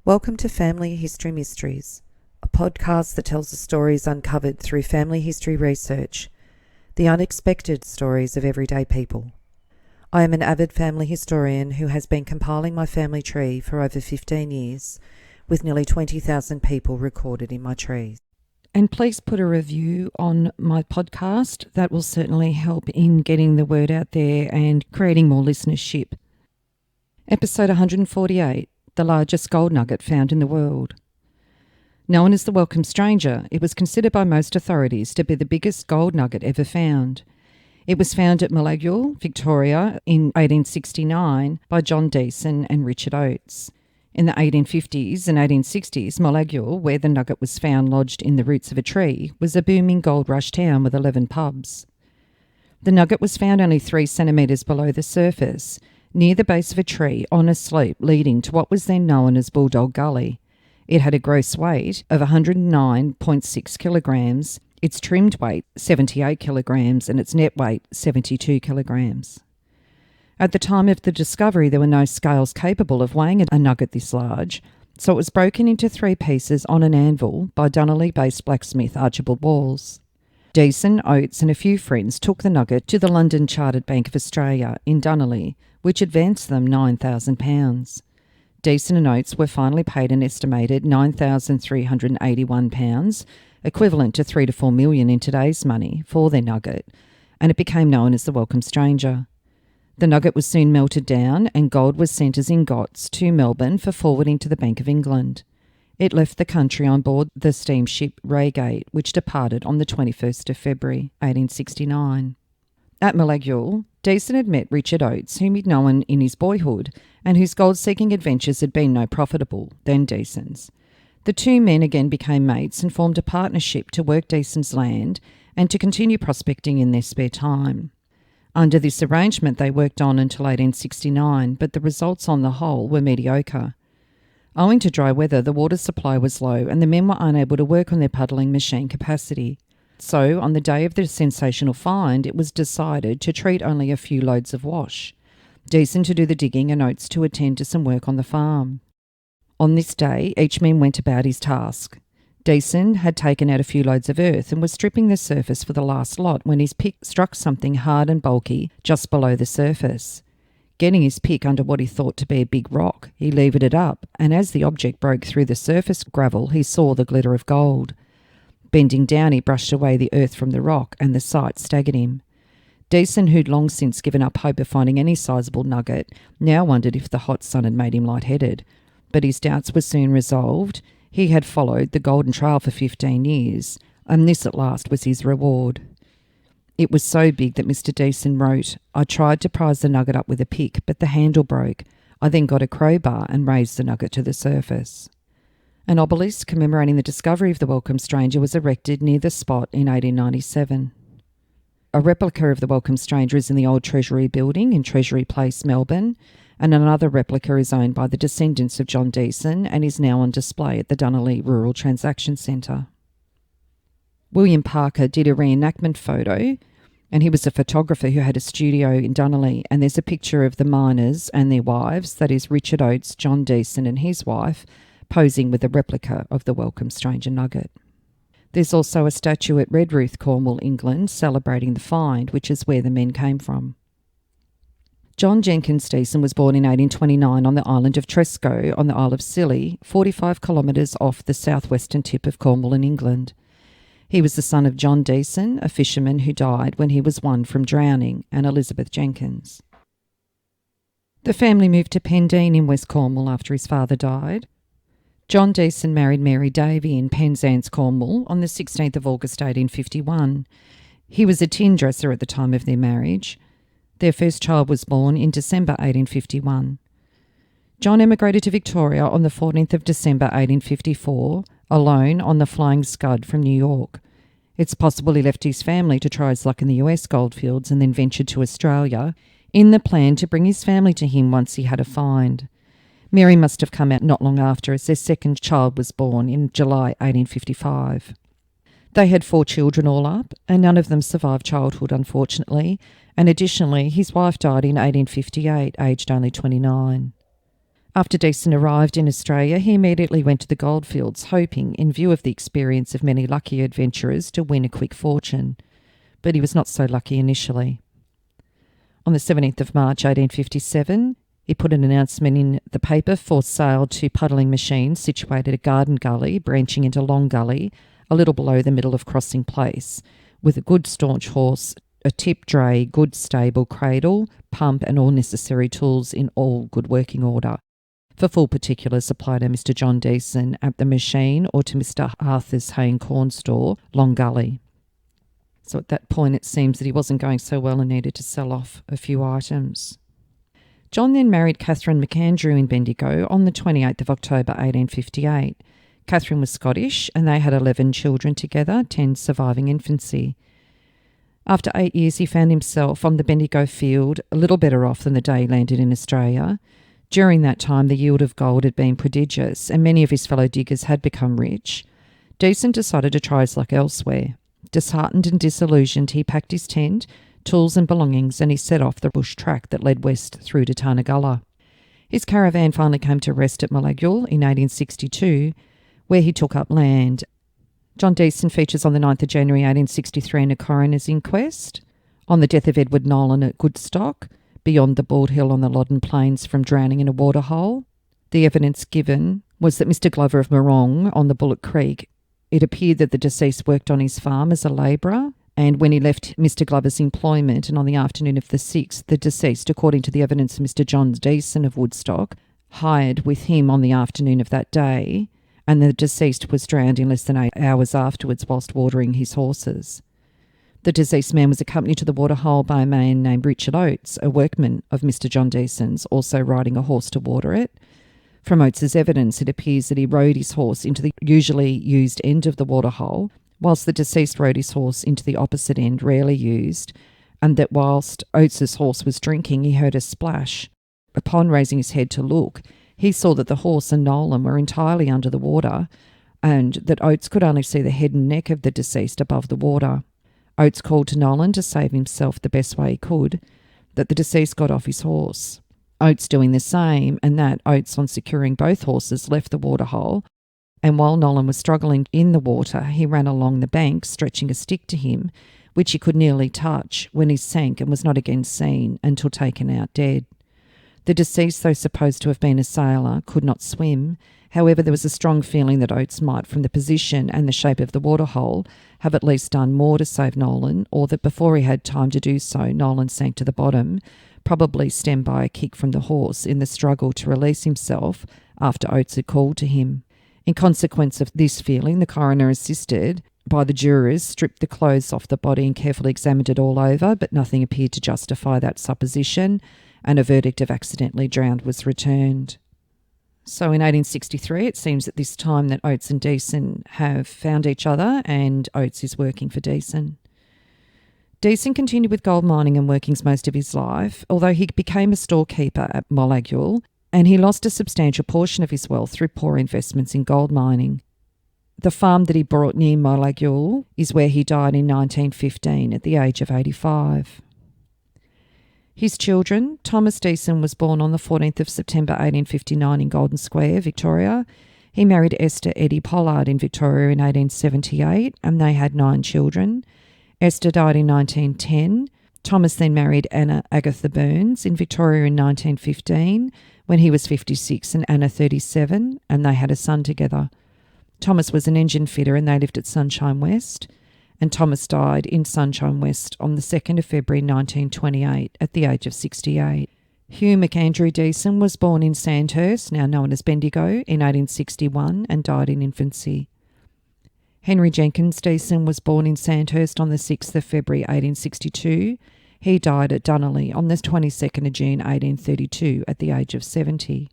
Welcome to Family History Mysteries, a podcast that tells the stories uncovered through family history research, the unexpected stories of everyday people. I am an avid family historian who has been compiling my family tree for over 15 years, with nearly 20,000 people recorded in my tree. And please put a review on my podcast. That will certainly help in getting the word out there and creating more listenership. Episode 148. The largest gold nugget found in the world. Known as the Welcome Stranger, it was considered by most authorities to be the biggest gold nugget ever found. It was found at Moliagul, Victoria in 1869 by John Deason and Richard Oates. In the 1850s and 1860s, Moliagul, where the nugget was found lodged in the roots of a tree, was a booming gold rush town with 11 pubs. The nugget was found only 3 centimetres below the surface, near the base of a tree on a slope leading to what was then known as Bulldog Gully. It had a gross weight of 109.6 kilograms, its trimmed weight 78 kilograms, and its net weight 72 kilograms. At the time of the discovery, there were no scales capable of weighing a nugget this large, so it was broken into 3 pieces on an anvil by Dunolly-based blacksmith Archibald Walls. Deason, Oates and a few friends took the nugget to the London Chartered Bank of Australia in Dunolly, which advanced them £9,000. Deason and Oates were finally paid an estimated £9,381, equivalent to 3 to 4 million in today's money, for their nugget, and it became known as the Welcome Stranger. The nugget was soon melted down and gold was sent as ingots to Melbourne for forwarding to the Bank of England. It left the country on board the steamship Reigate, which departed on the 21st of February 1869. At Moliagul, Deason had met Richard Oates, whom he'd known in his boyhood, and whose gold-seeking adventures had been no profitable than Deason's. The 2 men again became mates and formed a partnership to work Deason's land and to continue prospecting in their spare time. Under this arrangement, they worked on until 1869, but the results on the whole were mediocre. Owing to dry weather, the water supply was low and the men were unable to work on their puddling machine capacity. So, on the day of the sensational find, it was decided to treat only a few loads of wash. Deason to do the digging and Oates to attend to some work on the farm. On this day, each man went about his task. Deason had taken out a few loads of earth and was stripping the surface for the last lot when his pick struck something hard and bulky just below the surface. Getting his pick under what he thought to be a big rock, he levered it up, and as the object broke through the surface gravel, he saw the glitter of gold. Bending down, he brushed away the earth from the rock, and the sight staggered him. Deason, who'd long since given up hope of finding any sizable nugget, now wondered if the hot sun had made him lightheaded. But his doubts were soon resolved. He had followed the Golden Trail for 15 years, and this at last was his reward. It was so big that Mr. Deason wrote, "I tried to prise the nugget up with a pick, but the handle broke. I then got a crowbar and raised the nugget to the surface." An obelisk commemorating the discovery of the Welcome Stranger was erected near the spot in 1897. A replica of the Welcome Stranger is in the old Treasury building in Treasury Place, Melbourne, and another replica is owned by the descendants of John Deason and is now on display at the Dunolly Rural Transaction Centre. William Parker did a reenactment photo, and he was a photographer who had a studio in Dunolly, and there's a picture of the miners and their wives, that is Richard Oates, John Deason and his wife, posing with a replica of the Welcome Stranger nugget. There's also a statue at Redruth, Cornwall, England, celebrating the find, which is where the men came from. John Jenkins Deason was born in 1829 on the island of Tresco on the Isle of Scilly, 45 kilometres off the southwestern tip of Cornwall in England. He was the son of John Deason, a fisherman who died when he was 1 from drowning, and Elizabeth Jenkins. The family moved to Pendeen in West Cornwall after his father died. John Deason married Mary Davy in Penzance, Cornwall on the 16th of August 1851. He was a tin dresser at the time of their marriage. Their first child was born in December 1851. John emigrated to Victoria on the 14th of December 1854, alone on the Flying Scud from New York. It's possible he left his family to try his luck in the US goldfields and then ventured to Australia in the plan to bring his family to him once he had a find. Mary must have come out not long after, as their second child was born in July 1855. They had 4 children all up, and none of them survived childhood, unfortunately, and additionally his wife died in 1858, aged only 29. After Deason arrived in Australia, he immediately went to the goldfields, hoping, in view of the experience of many lucky adventurers, to win a quick fortune. But he was not so lucky initially. On the 17th of March 1857, he put an announcement in the paper for sale to puddling machines situated at Garden Gully, branching into Long Gully, a little below the middle of Crossing Place, with a good staunch horse, a tip dray, good stable, cradle, pump and all necessary tools in all good working order. For full particulars, apply to Mr. John Deason at the machine or to Mr. Arthur's Hay and Corn Store, Long Gully. So at that point it seems that he wasn't going so well and needed to sell off a few items. John then married Catherine McAndrew in Bendigo on the 28th of October 1858. Catherine was Scottish and they had 11 children together, 10 surviving infancy. After 8 years he found himself on the Bendigo field a little better off than the day he landed in Australia. During that time the yield of gold had been prodigious and many of his fellow diggers had become rich. Deason decided to try his luck elsewhere. Disheartened and disillusioned, he packed his tent, tools and belongings, and he set off the bush track that led west through to Tarnagulla. His caravan finally came to rest at Moliagul in 1862, where he took up land. John Deason features on the 9th of January 1863 in a coroner's inquest, on the death of Edward Nolan at Goodstock, beyond the Bald Hill on the Loddon Plains from drowning in a waterhole. The evidence given was that Mr. Glover of Morong on the Bullock Creek, it appeared that the deceased worked on his farm as a labourer, and when he left Mr. Glover's employment and on the afternoon of the 6th, the deceased, according to the evidence of Mr. John Deason of Woodstock, hired with him on the afternoon of that day, and the deceased was drowned in less than 8 hours afterwards whilst watering his horses. The deceased man was accompanied to the waterhole by a man named Richard Oates, a workman of Mr. John Deason's, also riding a horse to water it. From Oates's evidence, it appears that he rode his horse into the usually used end of the waterhole, whilst the deceased rode his horse into the opposite end, rarely used, and that whilst Oates's horse was drinking, he heard a splash. Upon raising his head to look, he saw that the horse and Nolan were entirely under the water, and that Oates could only see the head and neck of the deceased above the water. Oates called to Nolan to save himself the best way he could, that the deceased got off his horse. Oates doing the same, and that Oates, on securing both horses, left the waterhole, and while Nolan was struggling in the water, he ran along the bank, stretching a stick to him, which he could nearly touch, when he sank and was not again seen until taken out dead. The deceased, though supposed to have been a sailor, could not swim. However, there was a strong feeling that Oates might, from the position and the shape of the waterhole, have at least done more to save Nolan, or that before he had time to do so, Nolan sank to the bottom, probably stemmed by a kick from the horse in the struggle to release himself after Oates had called to him. In consequence of this feeling, the coroner, assisted by the jurors, stripped the clothes off the body and carefully examined it all over, but nothing appeared to justify that supposition, and a verdict of accidentally drowned was returned. So in 1863, it seems at this time that Oates and Deason have found each other, and Oates is working for Deason. Deason continued with gold mining and workings most of his life, although he became a storekeeper at Moliagul, and he lost a substantial portion of his wealth through poor investments in gold mining. The farm that he bought near Moliagul is where he died in 1915 at the age of 85. His children: Thomas Deason was born on the 14th of September 1859 in Golden Square, Victoria. He married Esther Eddie Pollard in Victoria in 1878, and they had 9 children. Esther died in 1910. Thomas then married Anna Agatha Burns in Victoria in 1915, when he was 56 and Anna 37, and they had a son together. Thomas was an engine fitter and they lived at Sunshine West, and Thomas died in Sunshine West on the 2nd of February 1928 at the age of 68. Hugh McAndrew Deason was born in Sandhurst, now known as Bendigo, in 1861 and died in infancy. Henry Jenkins Deason was born in Sandhurst on the 6th of February 1862. He died at Dunolly on the 22nd of June 1832 at the age of 70.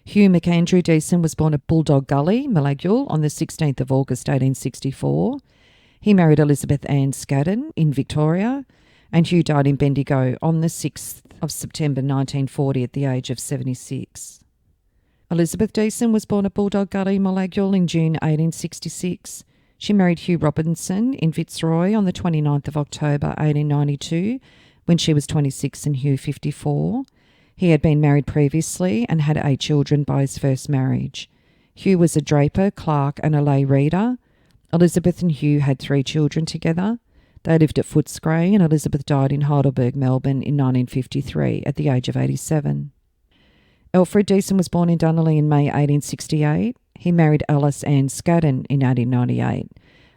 Hugh McAndrew Deason was born at Bulldog Gully, Moliagul, on the 16th of August 1864. He married Elizabeth Ann Scadden in Victoria, and Hugh died in Bendigo on the 6th of September 1940 at the age of 76. Elizabeth Deason was born at Bulldog Gully, Moliagul in June 1866. She married Hugh Robinson in Fitzroy on the 29th of October 1892 when she was 26 and Hugh 54. He had been married previously and had 8 children by his first marriage. Hugh was a draper, clerk and a lay reader. Elizabeth and Hugh had 3 children together. They lived at Footscray and Elizabeth died in Heidelberg, Melbourne in 1953 at the age of 87. Alfred Deason was born in Dunolly in May 1868. He married Alice Ann Scadden in 1898.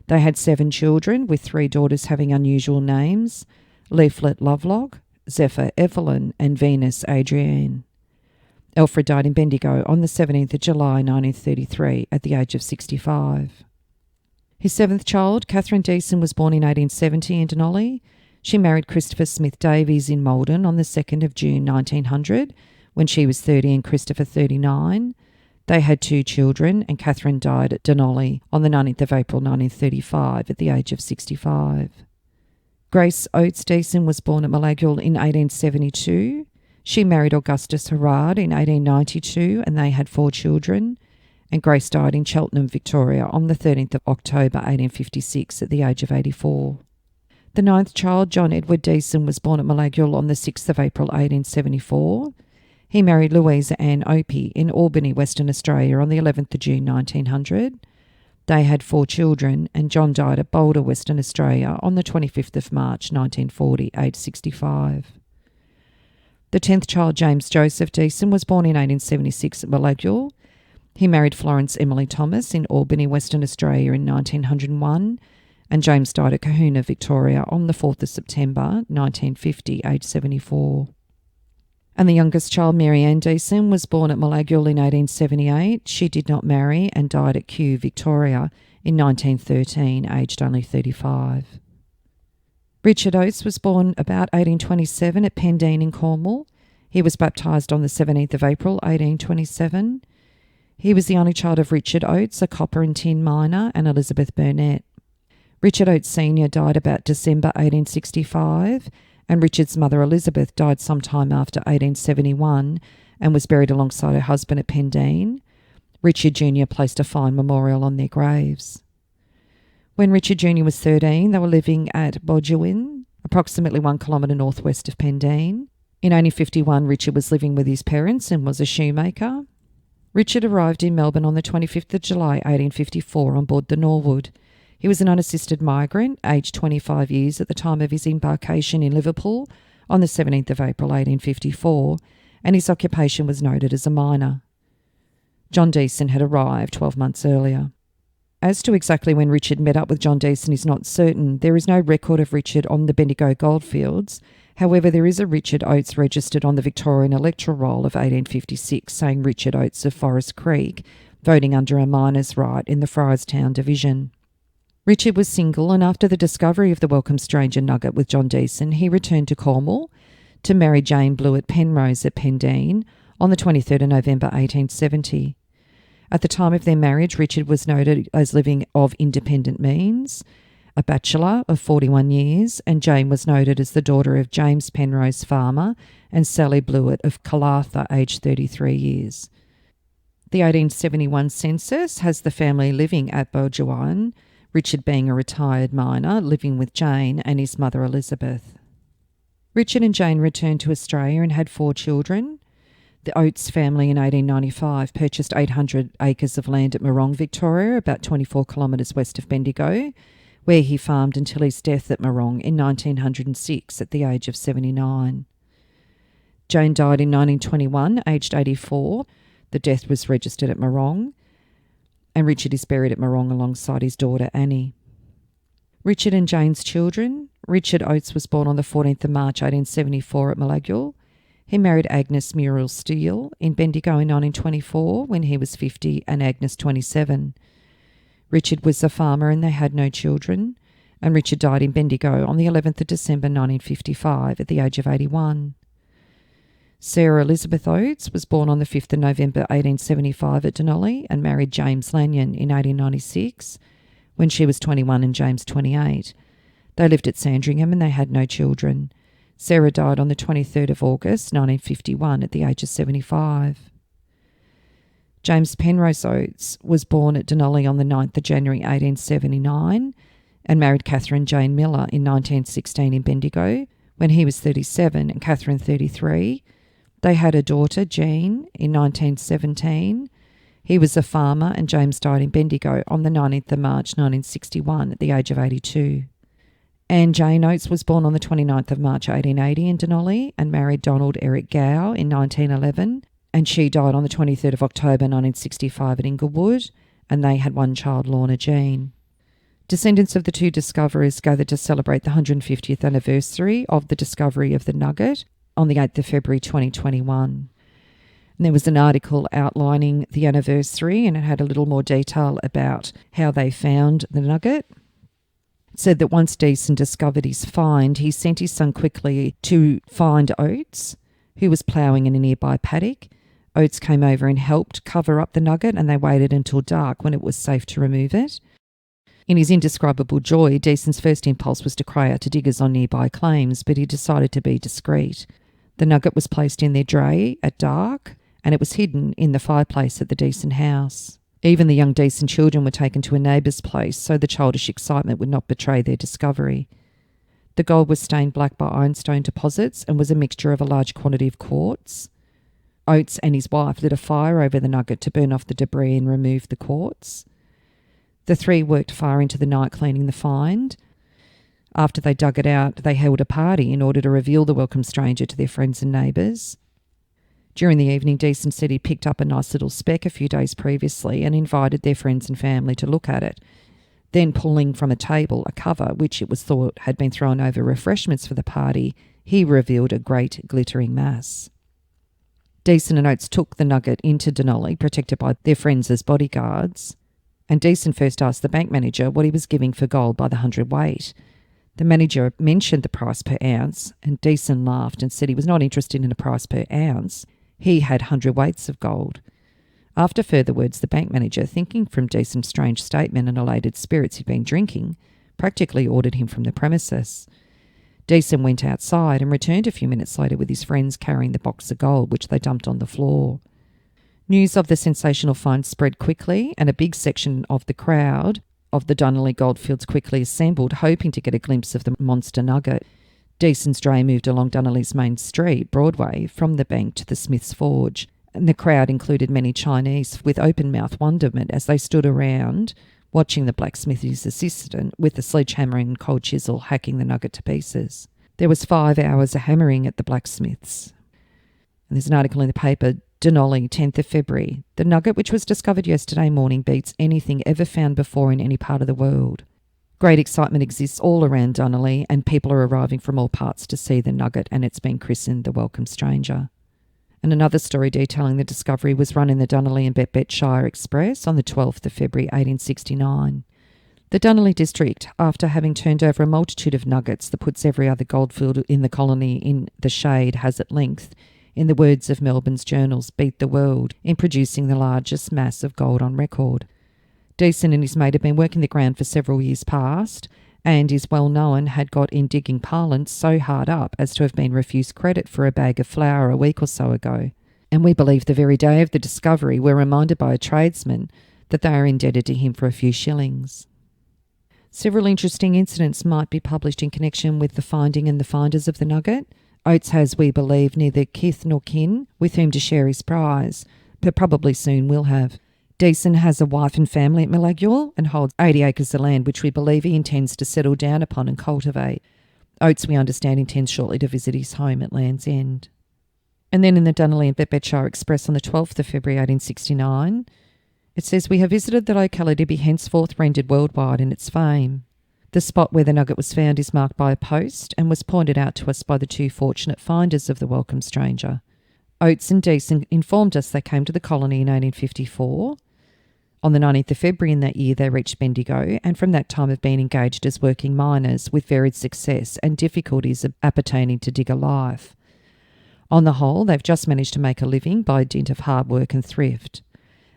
They had 7 children, with 3 daughters having unusual names: Leaflet Lovelock, Zephyr Evelyn and Venus Adrienne. Alfred died in Bendigo on the 17th of July 1933 at the age of 65. His 7th child, Catherine Deason, was born in 1870 in Denolly. She married Christopher Smith Davies in Malden on the 2nd of June 1900 when she was 30 and Christopher 39. They had 2 children and Catherine died at Denolly on the 19th of April 1935 at the age of 65. Grace Oates Deason was born at Moliagul in 1872. She married Augustus Herard in 1892 and they had 4 children. And Grace died in Cheltenham, Victoria on the 13th of October 1856 at the age of 84. The 9th child, John Edward Deason, was born at Moliagul on the 6th of April 1874. He married Louisa Ann Opie in Albany, Western Australia on the 11th of June 1900. They had 4 children and John died at Boulder, Western Australia on the 25th of March 1940, aged 65. The 10th child, James Joseph Deason, was born in 1876 at Moliagul. He married Florence Emily Thomas in Albany, Western Australia in 1901, and James died at Kahuna, Victoria on the 4th of September 1950, aged 74. And the youngest child, Mary Ann Deason, was born at Moliagul in 1878. She did not marry and died at Kew, Victoria in 1913, aged only 35. Richard Oates was born about 1827 at Pendeen in Cornwall. He was baptised on the 17th of April 1827. He was the only child of Richard Oates, a copper and tin miner, and Elizabeth Burnett. Richard Oates Sr. died about December 1865, and Richard's mother Elizabeth died sometime after 1871 and was buried alongside her husband at Pendeen. Richard Jr. placed a fine memorial on their graves. When Richard Jr. was 13, they were living at Bodgewin, approximately 1 kilometre northwest of Pendeen. In 1851, Richard was living with his parents and was a shoemaker. Richard arrived in Melbourne on the 25th of July 1854 on board the Norwood. He was an unassisted migrant, aged 25 years at the time of his embarkation in Liverpool on the 17th of April 1854, and his occupation was noted as a miner. John Deason had arrived 12 months earlier. As to exactly when Richard met up with John Deason is not certain. There is no record of Richard on the Bendigo goldfields. However, there is a Richard Oates registered on the Victorian electoral roll of 1856 saying Richard Oates of Forest Creek, voting under a miner's right in the Friarstown division. Richard was single, and after the discovery of the welcome stranger nugget with John Deason, he returned to Cornwall to marry Jane Blewett Penrose at Pendeen on the 23rd of November 1870. At the time of their marriage, Richard was noted as living of independent means, a bachelor of 41 years, and Jane was noted as the daughter of James Penrose, farmer, and Sally Blewett of Calatha, aged 33 years. The 1871 census has the family living at Bodgewin, Richard being a retired miner, living with Jane and his mother Elizabeth. Richard and Jane returned to Australia and had 4 children. The Oates family in 1895 purchased 800 acres of land at Morong, Victoria, about 24 kilometres west of Bendigo, where he farmed until his death at Morong in 1906 at the age of 79. Jane died in 1921, aged 84. The death was registered at Morong, and Richard is buried at Morong alongside his daughter Annie. Richard and Jane's children. Richard Oates was born on the 14th of March 1874 at Moliagul. He married Agnes Muriel Steele in Bendigo in 1924 when he was 50 and Agnes 27. Richard was a farmer and they had no children, and Richard died in Bendigo on the 11th of December 1955 at the age of 81. Sarah Elizabeth Oates was born on the 5th of November 1875 at Denolly and married James Lanyon in 1896 when she was 21 and James 28. They lived at Sandringham and they had no children. Sarah died on the 23rd of August 1951 at the age of 75. James Penrose Oates was born at Denali on the 9th of January 1879 and married Catherine Jane Miller in 1916 in Bendigo when he was 37 and Catherine 33. They had a daughter, Jean, in 1917. He was a farmer and James died in Bendigo on the 19th of March 1961 at the age of 82. Anne Jane Oates was born on the 29th of March 1880 in Denali and married Donald Eric Gow in 1911, and she died on the 23rd of October 1965 at Inglewood, and they had one child, Lorna Jean. Descendants of the two discoverers gathered to celebrate the 150th anniversary of the discovery of the nugget on the 8th of February 2021. And there was an article outlining the anniversary, and it had a little more detail about how they found the nugget. It said that once Deason discovered his find, he sent his son quickly to find Oates, who was ploughing in a nearby paddock. Oates came over and helped cover up the nugget, and they waited until dark when it was safe to remove it. In his indescribable joy, Deason's first impulse was to cry out to diggers on nearby claims, but he decided to be discreet. The nugget was placed in their dray at dark, and it was hidden in the fireplace at the Deason house. Even the young Deason children were taken to a neighbour's place so the childish excitement would not betray their discovery. The gold was stained black by ironstone deposits and was a mixture of a large quantity of quartz. Oates and his wife lit a fire over the nugget to burn off the debris and remove the quartz. The three worked far into the night cleaning the find. After they dug it out, they held a party in order to reveal the welcome stranger to their friends and neighbours. During the evening, Deason said he picked up a nice little speck a few days previously and invited their friends and family to look at it. Then, pulling from a table a cover, which it was thought had been thrown over refreshments for the party, he revealed a great glittering mass. Deason and Oates took the nugget into Denali, protected by their friends as bodyguards, and Deason first asked the bank manager what he was giving for gold by the hundredweight. The manager mentioned the price per ounce, and Deason laughed and said he was not interested in a price per ounce. He had hundredweights of gold. After further words, the bank manager, thinking from Deason's strange statement and elated spirits he'd been drinking, practically ordered him from the premises. Deason went outside and returned a few minutes later with his friends carrying the box of gold, which they dumped on the floor. News of the sensational find spread quickly, and a big section of the crowd of the Dunolly goldfields quickly assembled, hoping to get a glimpse of the monster nugget. Deason's dray moved along Dunolly's main street, Broadway, from the bank to the Smith's Forge, and the crowd included many Chinese with open-mouthed wonderment as they stood around watching the blacksmith's assistant with the sledgehammer and cold chisel hacking the nugget to pieces. There was 5 hours of hammering at the blacksmith's. And there's an article in the paper, Denali, 10th of February. The nugget which was discovered yesterday morning beats anything ever found before in any part of the world. Great excitement exists all around Dunolly, and people are arriving from all parts to see the nugget, and it's been christened the Welcome Stranger. And another story detailing the discovery was run in the Dunolly and Betbetshire Express on the 12th of February 1869. The Dunolly district, after having turned over a multitude of nuggets that puts every other goldfield in the colony in the shade, has at length, in the words of Melbourne's journals, beat the world in producing the largest mass of gold on record. Deason and his mate had been working the ground for several years past, and is well known had got in digging parlance so hard up as to have been refused credit for a bag of flour a week or so ago. And we believe the very day of the discovery were reminded by a tradesman that they are indebted to him for a few shillings. Several interesting incidents might be published in connection with the finding and the finders of the nugget. Oates has, we believe, neither kith nor kin with whom to share his prize, but probably soon will have. Deason has a wife and family at Moliagul and holds 80 acres of land which we believe he intends to settle down upon and cultivate. Oates, we understand, intends shortly to visit his home at Land's End. And then in the Dunolly and Betbetshire Express on the 12th of February 1869, it says, "We have visited the locality to be henceforth rendered worldwide in its fame. The spot where the nugget was found is marked by a post and was pointed out to us by the two fortunate finders of the welcome stranger. Oates and Deason informed us they came to the colony in 1854. On the 19th of February in that year they reached Bendigo, and from that time have been engaged as working miners with varied success and difficulties appertaining to digger life. On the whole, they've just managed to make a living by dint of hard work and thrift.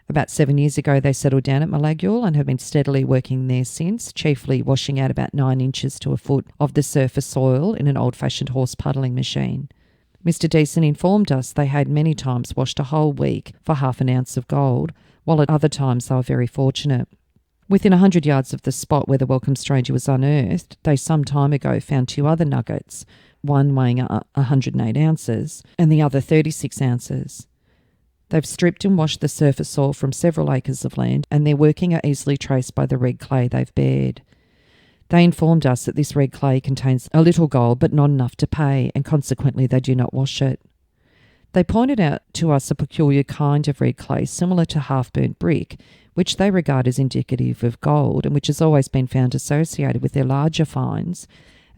About 7 years ago they settled down at Moliagul and have been steadily working there since, chiefly washing out about 9 inches to a foot of the surface soil in an old-fashioned horse puddling machine. Mr. Deason informed us they had many times washed a whole week for half an ounce of gold, while at other times they were very fortunate. Within 100 yards of the spot where the welcome stranger was unearthed, they some time ago found 2 other nuggets, one weighing 108 ounces and the other 36 ounces. They've stripped and washed the surface soil from several acres of land, and their working are easily traced by the red clay they've bared. They informed us that this red clay contains a little gold but not enough to pay, and consequently they do not wash it. They pointed out to us a peculiar kind of red clay similar to half-burnt brick, which they regard as indicative of gold and which has always been found associated with their larger finds,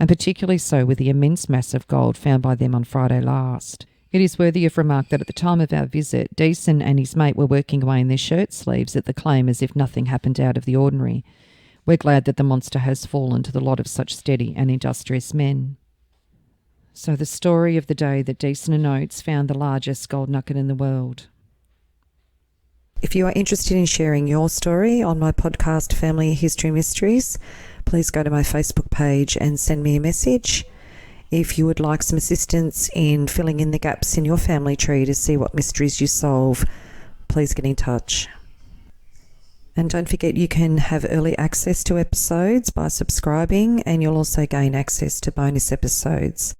and particularly so with the immense mass of gold found by them on Friday last. It is worthy of remark that at the time of our visit, Deason and his mate were working away in their shirt sleeves at the claim as if nothing happened out of the ordinary. We're glad that the monster has fallen to the lot of such steady and industrious men. So the story of the day that Deason and Oates found the largest gold nugget in the world. If you are interested in sharing your story on my podcast Family History Mysteries, please go to my Facebook page and send me a message. If you would like some assistance in filling in the gaps in your family tree to see what mysteries you solve, please get in touch. And don't forget you can have early access to episodes by subscribing, and you'll also gain access to bonus episodes.